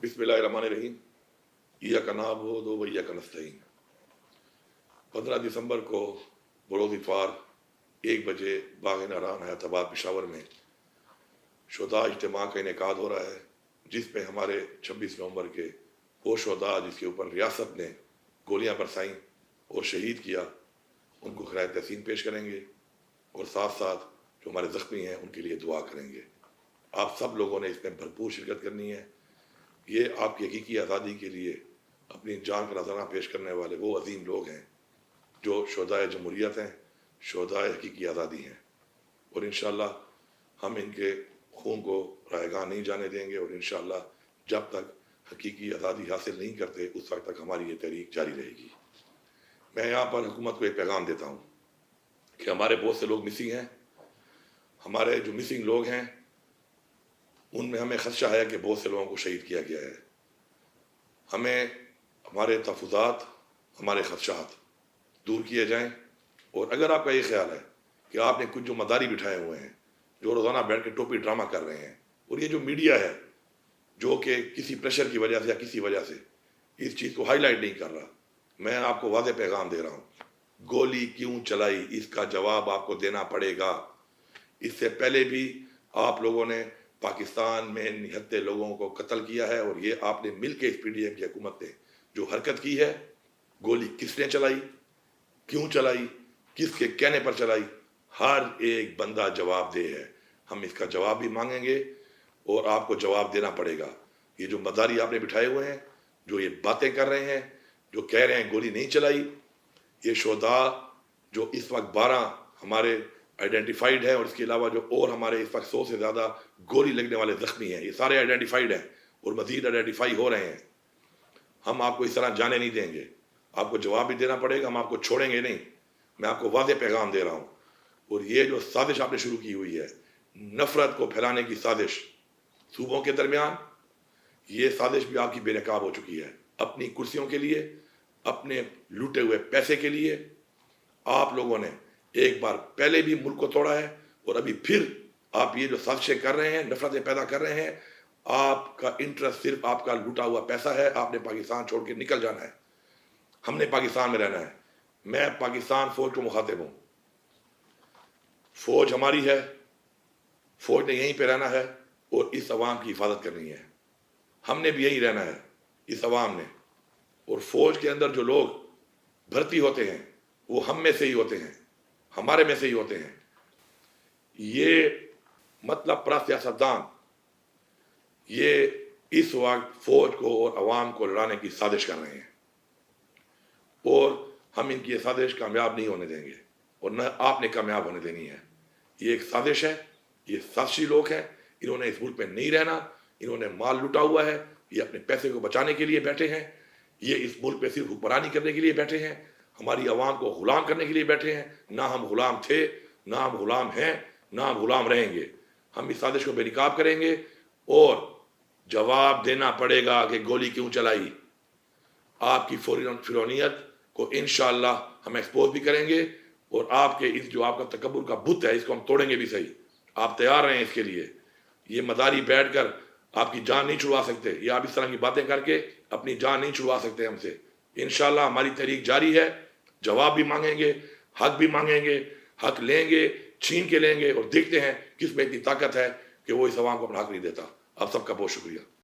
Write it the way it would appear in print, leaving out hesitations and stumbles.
बिस्मिल्लाहिर्रहमानिर्रहीम। इय्याक नअबुदु व इय्याक नस्तईन। 15 दिसंबर को बरोज़ इतवार 1 बजे बाग़ नारान हयाताबाद पेशावर में शुहदा इज्तिमा का इनेकाद हो रहा है, जिस पे हमारे 26 नवंबर के वो शुहदा जिसके ऊपर रियासत ने गोलियां बरसाईं और शहीद किया, उनको खराए तहसीन पेश करेंगे और साथ साथ जो हमारे ज़ख्मी हैं उनके लिए दुआ करेंगे। आप सब लोगों ने इसमें भरपूर शिरकत करनी है। ये आपकी हकीकी आज़ादी के लिए अपनी जान का नजराना पेश करने वाले वो अजीम लोग हैं जो शुहदाए जमहूरियत हैं, शुहदाए हकीकी आज़ादी हैं, और इंशाअल्लाह हम इनके खून को रायगां नहीं जाने देंगे और इंशाअल्लाह जब तक हकीकी आज़ादी हासिल नहीं करते उस वक्त तक हमारी ये तहरीक जारी रहेगी। मैं यहाँ पर हुकूमत को एक पैगाम देता हूँ कि हमारे बहुत से लोग मिसिंग हैं। हमारे जो मिसिंग लोग हैं उनमें हमें खदशा है कि बहुत से लोगों को शहीद किया गया है। हमें हमारे तहफ़्फ़ुज़ात, हमारे खदशात दूर किए जाएं, और अगर आपका ये ख्याल है कि आपने कुछ जो मदारी बिठाए हुए हैं जो रोज़ाना बैठ के टोपी ड्रामा कर रहे हैं, और ये जो मीडिया है जो कि किसी प्रेशर की वजह से या किसी वजह से इस चीज़ को हाईलाइट नहीं कर रहा, मैं आपको वाज़ेह पैगाम दे रहा हूँ, गोली क्यों चलाई इसका जवाब आपको देना पड़ेगा। इससे पहले भी आप लोगों ने पाकिस्तान में निहत्ते लोगों को कत्ल किया है, और ये आपने मिल के इस PDM की हुकूमत ने जो हरकत की है, गोली किसने चलाई, क्यों चलाई, किसके कहने पर चलाई, हर एक बंदा जवाबदेह है। हम इसका जवाब भी मांगेंगे और आपको जवाब देना पड़ेगा। ये जो मदारी आपने बिठाए हुए हैं, जो ये बातें कर रहे हैं, जो कह रहे हैं गोली नहीं चलाई, ये शुहदा जो इस वक्त 12 हमारे आइडेंटिफाइड है, और इसके अलावा जो और हमारे इस वक्त 100 से ज़्यादा गोली लगने वाले ज़ख्मी हैं, ये सारे आइडेंटिफाइड हैं और मज़ीद आइडेंटिफाई हो रहे हैं। हम आपको इस तरह जाने नहीं देंगे, आपको जवाब भी देना पड़ेगा, हम आपको छोड़ेंगे नहीं। मैं आपको वाज़ेह पैगाम दे रहा हूँ। और ये जो साजिश आपने शुरू की हुई है, नफ़रत को फैलाने की साजिश सूबों के दरमियान, ये साजिश भी आपकी बेनकाब हो चुकी है। अपनी कुर्सियों के लिए, अपने लूटे हुए पैसे के लिए आप लोगों ने एक बार पहले भी मुल्क को तोड़ा है, और अभी फिर आप ये जो साजिशें कर रहे हैं, नफरतें पैदा कर रहे हैं, आपका इंटरेस्ट सिर्फ आपका लूटा हुआ पैसा है। आपने पाकिस्तान छोड़ के निकल जाना है, हमने पाकिस्तान में रहना है। मैं पाकिस्तान फौज को मुखातिब हूँ, फौज हमारी है, फौज ने यहीं पे रहना है और इस अवाम की हिफाजत करनी है। हमने भी यहीं रहना है, इस अवाम ने। और फौज के अंदर जो लोग भर्ती होते हैं वो हम में से ही होते हैं, हमारे में से ही होते हैं। ये मतलब प्रा सियासतदान ये इस वक्त फौज को और अवाम को लड़ाने की साजिश कर रहे हैं, और हम इनकी ये साजिश कामयाब नहीं होने देंगे और न आपने कामयाब होने देनी है। ये एक साजिश है, ये साजिशी लोग हैं, इन्होंने इस मुल्क में नहीं रहना, इन्होंने माल लूटा हुआ है, ये अपने पैसे को बचाने के लिए बैठे हैं, ये इस मुल्क पे सिर्फ हुक्मरानी करने के लिए बैठे हैं, हमारी आवाम को गुलाम करने के लिए बैठे हैं। ना हम गुलाम थे, ना हम गुलाम हैं, ना हम गुलाम रहेंगे। हम इस साजिश को बेनकाब करेंगे और जवाब देना पड़ेगा कि गोली क्यों चलाई। आपकी फिरौनियत को इंशाअल्लाह हम एक्सपोज भी करेंगे, और आपके इस जो आपका तकब्बुर का बुत है इसको हम तोड़ेंगे भी सही। आप तैयार रहें इसके लिए। ये मदारी बैठकर आपकी जान नहीं छुड़वा सकते, या आप इस तरह की बातें करके अपनी जान नहीं छुड़वा सकते हमसे। इंशाअल्लाह हमारी तहरीक जारी है, जवाब भी मांगेंगे, हक भी मांगेंगे, हक लेंगे, छीन के लेंगे, और देखते हैं किस में इतनी ताकत है कि वो इस अवाम को अपना हक नहीं देता। आप सबका बहुत शुक्रिया।